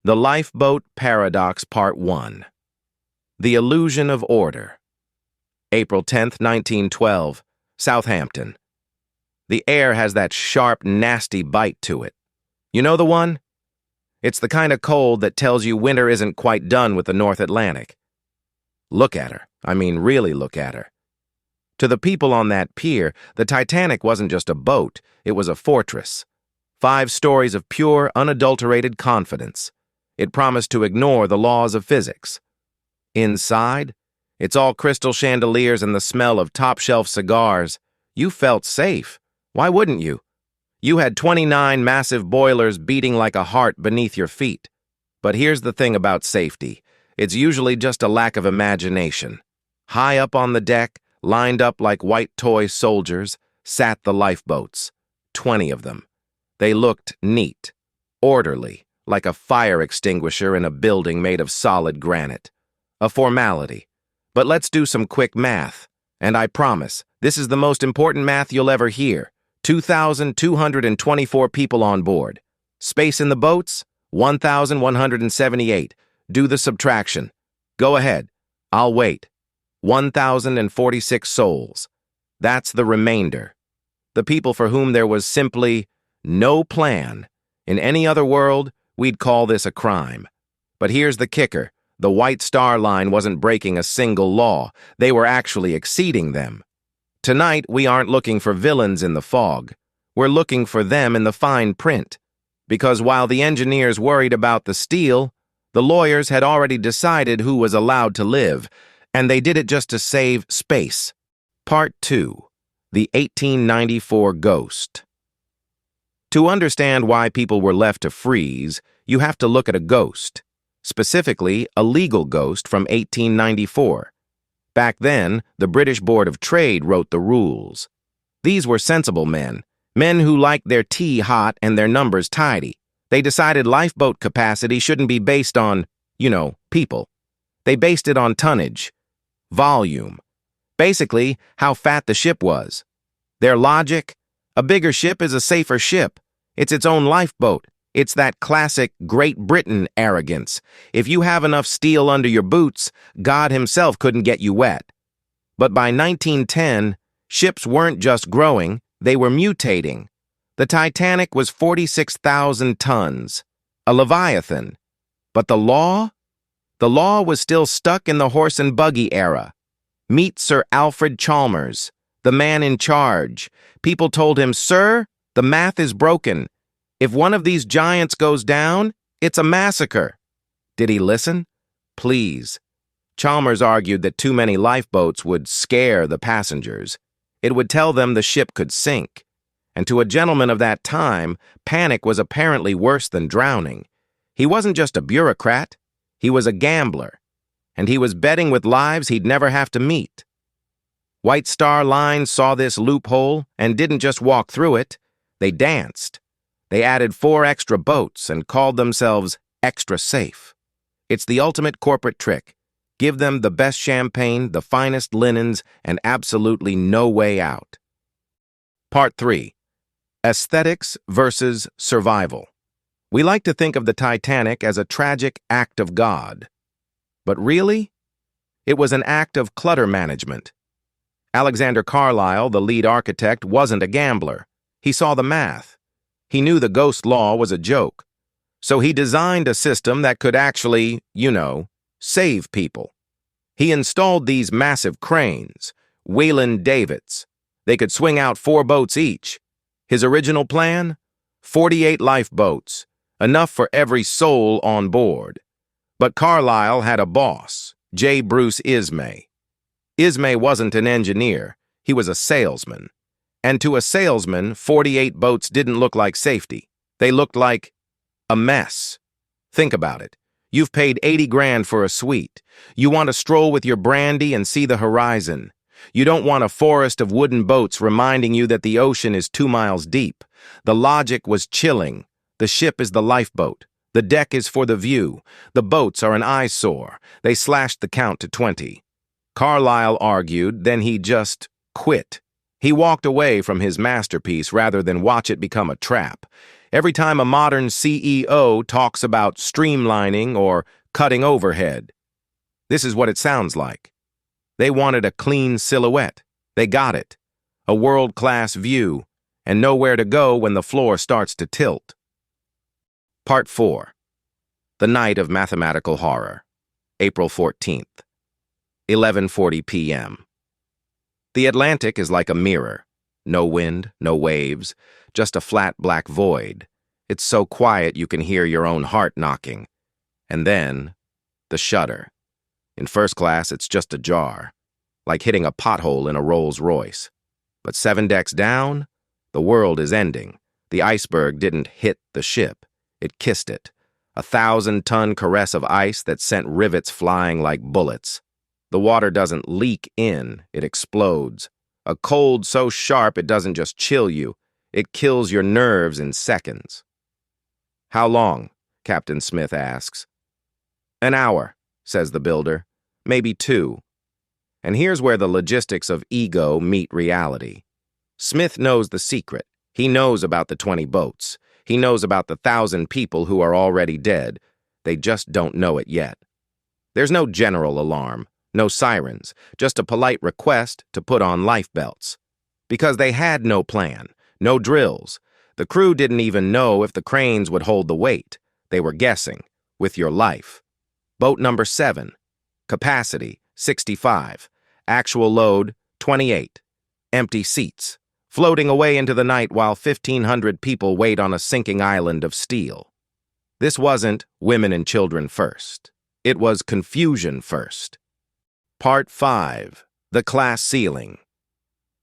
The Lifeboat Paradox Part 1. The Illusion of Order. April 10, 1912, Southampton. The air has that sharp, nasty bite to it. You know the one? It's the kind of cold that tells you winter isn't quite done with the North Atlantic. Look at her. I mean, really look at her. To the people on that pier, the Titanic wasn't just a boat, it was a fortress. 5 stories of pure, unadulterated confidence. It promised to ignore the laws of physics. Inside, it's all crystal chandeliers and the smell of top-shelf cigars. You felt safe. Why wouldn't you? You had 29 massive boilers beating like a heart beneath your feet. But here's the thing about safety. It's usually just a lack of imagination. High up on the deck, lined up like white toy soldiers, sat the lifeboats. 20 of them. They looked neat, orderly, like a fire extinguisher in a building made of solid granite. A formality. But let's do some quick math. And I promise, this is the most important math you'll ever hear. 2,224 people on board. Space in the boats? 1,178. Do the subtraction. Go ahead. I'll wait. 1,046 souls. That's the remainder. The people for whom there was simply no plan. In any other world, we'd call this a crime. But here's the kicker. The White Star Line wasn't breaking a single law. They were actually exceeding them. Tonight, we aren't looking for villains in the fog. We're looking for them in the fine print. Because while the engineers worried about the steel, the lawyers had already decided who was allowed to live, and they did it just to save space. Part 2. The 1894 Ghost. To understand why people were left to freeze, you have to look at a ghost, specifically a legal ghost from 1894. Back then, the British Board of Trade wrote the rules. These were sensible men who liked their tea hot and their numbers tidy. They decided lifeboat capacity shouldn't be based on, people. They based it on tonnage, volume, basically how fat the ship was. Their logic? A bigger ship is a safer ship. It's its own lifeboat. It's that classic Great Britain arrogance. If you have enough steel under your boots, God himself couldn't get you wet. But by 1910, ships weren't just growing, they were mutating. The Titanic was 46,000 tons, a Leviathan. But the law? The law was still stuck in the horse and buggy era. Meet Sir Alfred Chalmers, the man in charge. People told him, "Sir, the math is broken. If one of these giants goes down, it's a massacre." Did he listen? Please. Chalmers argued that too many lifeboats would scare the passengers. It would tell them the ship could sink. And to a gentleman of that time, panic was apparently worse than drowning. He wasn't just a bureaucrat. He was a gambler. And he was betting with lives he'd never have to meet. White Star Line saw this loophole and didn't just walk through it. They danced. They added 4 extra boats and called themselves extra safe. It's the ultimate corporate trick. Give them the best champagne, the finest linens, and absolutely no way out. Part 3. Aesthetics versus survival. We like to think of the Titanic as a tragic act of God. But really? It was an act of clutter management. Alexander Carlyle, the lead architect, wasn't a gambler. He saw the math. He knew the ghost law was a joke. So he designed a system that could actually, save people. He installed these massive cranes, Wayland Davits. They could swing out 4 boats each. His original plan? 48 lifeboats, enough for every soul on board. But Carlyle had a boss, J. Bruce Ismay. Ismay wasn't an engineer, he was a salesman. And to a salesman, 48 boats didn't look like safety. They looked like a mess. Think about it. You've paid 80 grand for a suite. You want to stroll with your brandy and see the horizon. You don't want a forest of wooden boats reminding you that the ocean is 2 miles deep. The logic was chilling. The ship is the lifeboat. The deck is for the view. The boats are an eyesore. They slashed the count to 20. Carlyle argued, then he just quit. He walked away from his masterpiece rather than watch it become a trap. Every time a modern CEO talks about streamlining or cutting overhead, this is what it sounds like. They wanted a clean silhouette. They got it. A world-class view, and nowhere to go when the floor starts to tilt. Part 4. The Night of Mathematical Horror, April 14th, 11:40 p.m. The Atlantic is like a mirror. No wind, no waves, just a flat black void. It's so quiet you can hear your own heart knocking. And then, the shudder. In first class, it's just a jar, like hitting a pothole in a Rolls-Royce. But 7 decks down, the world is ending. The iceberg didn't hit the ship. It kissed it. A 1,000-ton caress of ice that sent rivets flying like bullets. The water doesn't leak in, it explodes. A cold so sharp it doesn't just chill you, it kills your nerves in seconds. "How long?" Captain Smith asks. "An hour," says the builder. "Maybe 2. And here's where the logistics of ego meet reality. Smith knows the secret. He knows about the 20 boats. He knows about the 1,000 people who are already dead. They just don't know it yet. There's no general alarm, no sirens, just a polite request to put on life belts. Because they had no plan, no drills. The crew didn't even know if the cranes would hold the weight. They were guessing, with your life. Boat number 7. Capacity, 65. Actual load, 28. Empty seats. Floating away into the night while 1,500 people wait on a sinking island of steel. This wasn't women and children first. It was confusion first. Part 5. The Class Ceiling.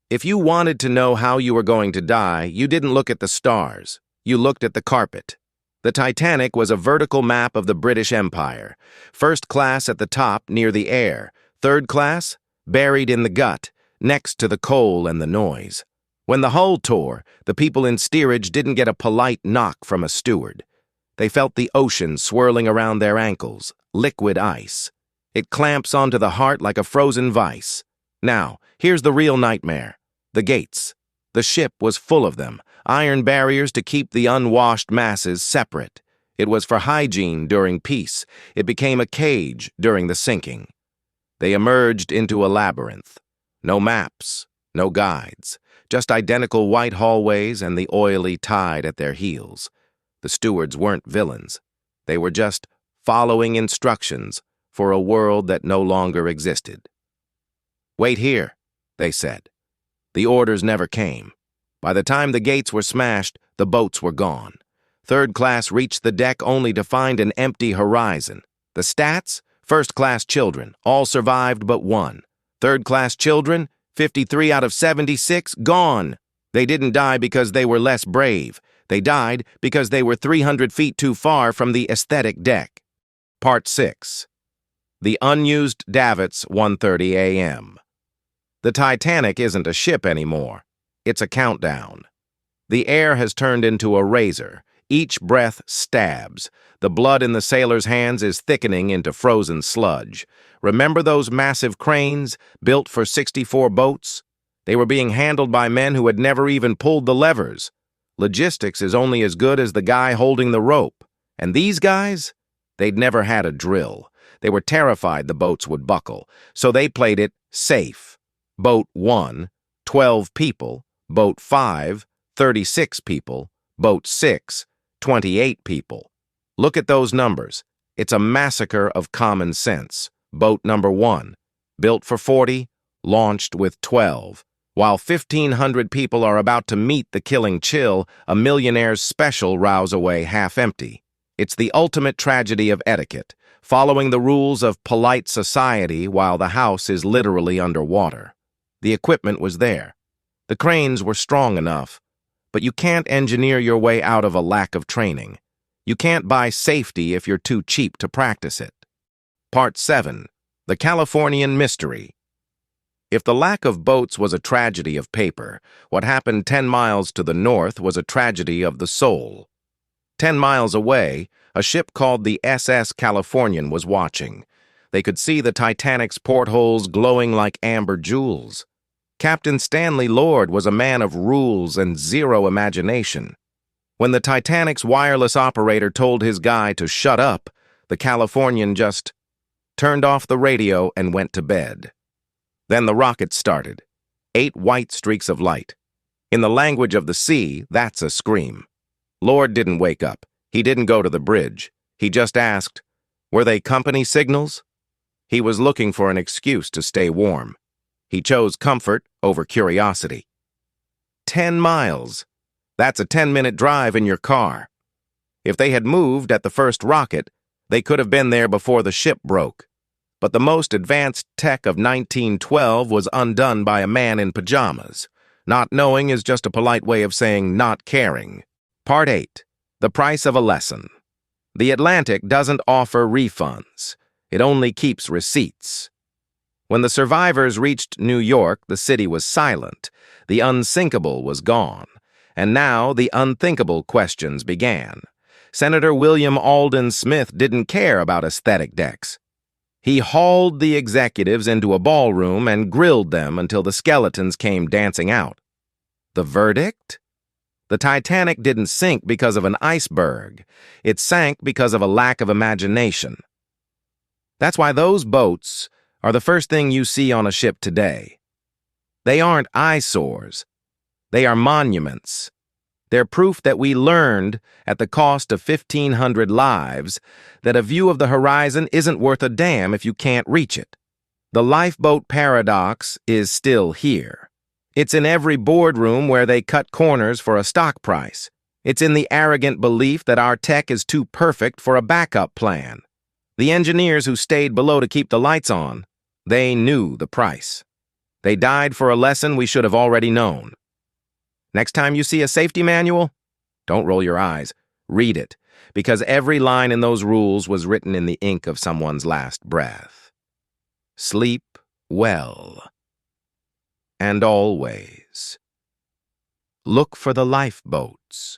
If you wanted to know how you were going to die, you didn't look at the stars. You looked at the carpet. The Titanic was a vertical map of the British Empire. First class at the top, near the air. Third class, buried in the gut, next to the coal and the noise. When the hull tore, the people in steerage didn't get a polite knock from a steward. They felt the ocean swirling around their ankles, liquid ice. It clamps onto the heart like a frozen vice. Now, here's the real nightmare. The gates. The ship was full of them, iron barriers to keep the unwashed masses separate. It was for hygiene during peace. It became a cage during the sinking. They emerged into a labyrinth. No maps, no guides, just identical white hallways and the oily tide at their heels. The stewards weren't villains. They were just following instructions for a world that no longer existed. "Wait here," they said. The orders never came. By the time the gates were smashed, the boats were gone. Third class reached the deck only to find an empty horizon. The stats? First class children, all survived but 1. Third class children, 53 out of 76, gone. They didn't die because they were less brave. They died because they were 300 feet too far from the aesthetic deck. Part 6. The Unused Davits, 1:30 a.m. The Titanic isn't a ship anymore. It's a countdown. The air has turned into a razor. Each breath stabs. The blood in the sailors' hands is thickening into frozen sludge. Remember those massive cranes built for 64 boats? They were being handled by men who had never even pulled the levers. Logistics is only as good as the guy holding the rope. And these guys? They'd never had a drill. They were terrified the boats would buckle, so they played it safe. Boat 1, 12 people. Boat 5, 36 people. Boat 6, 28 people. Look at those numbers. It's a massacre of common sense. Boat number 1, built for 40, launched with 12. While 1,500 people are about to meet the killing chill, a millionaire's special rows away half empty. It's the ultimate tragedy of etiquette, following the rules of polite society while the house is literally underwater. The equipment was there. The cranes were strong enough, but you can't engineer your way out of a lack of training. You can't buy safety if you're too cheap to practice it. Part 7. The Californian Mystery. If the lack of boats was a tragedy of paper, what happened 10 miles to the north was a tragedy of the soul. 10 miles away, a ship called the SS Californian was watching. They could see the Titanic's portholes glowing like amber jewels. Captain Stanley Lord was a man of rules and zero imagination. When the Titanic's wireless operator told his guy to shut up, the Californian just turned off the radio and went to bed. Then the rocket started. 8 white streaks of light. In the language of the sea, that's a scream. Lord didn't wake up. He didn't go to the bridge. He just asked, were they company signals? He was looking for an excuse to stay warm. He chose comfort over curiosity. 10 miles. That's a 10-minute drive in your car. If they had moved at the first rocket, they could have been there before the ship broke. But the most advanced tech of 1912 was undone by a man in pajamas. Not knowing is just a polite way of saying not caring. Part 8. The price of a lesson. The Atlantic doesn't offer refunds. It only keeps receipts. When the survivors reached New York, the city was silent. The unsinkable was gone. And now the unthinkable questions began. Senator William Alden Smith didn't care about aesthetic decks. He hauled the executives into a ballroom and grilled them until the skeletons came dancing out. The verdict? The Titanic didn't sink because of an iceberg. It sank because of a lack of imagination. That's why those boats are the first thing you see on a ship today. They aren't eyesores. They are monuments. They're proof that we learned, at the cost of 1,500 lives, that a view of the horizon isn't worth a damn if you can't reach it. The Lifeboat Paradox is still here. It's in every boardroom where they cut corners for a stock price. It's in the arrogant belief that our tech is too perfect for a backup plan. The engineers who stayed below to keep the lights on, they knew the price. They died for a lesson we should have already known. Next time you see a safety manual, don't roll your eyes. Read it, because every line in those rules was written in the ink of someone's last breath. Sleep well. And always, look for the lifeboats.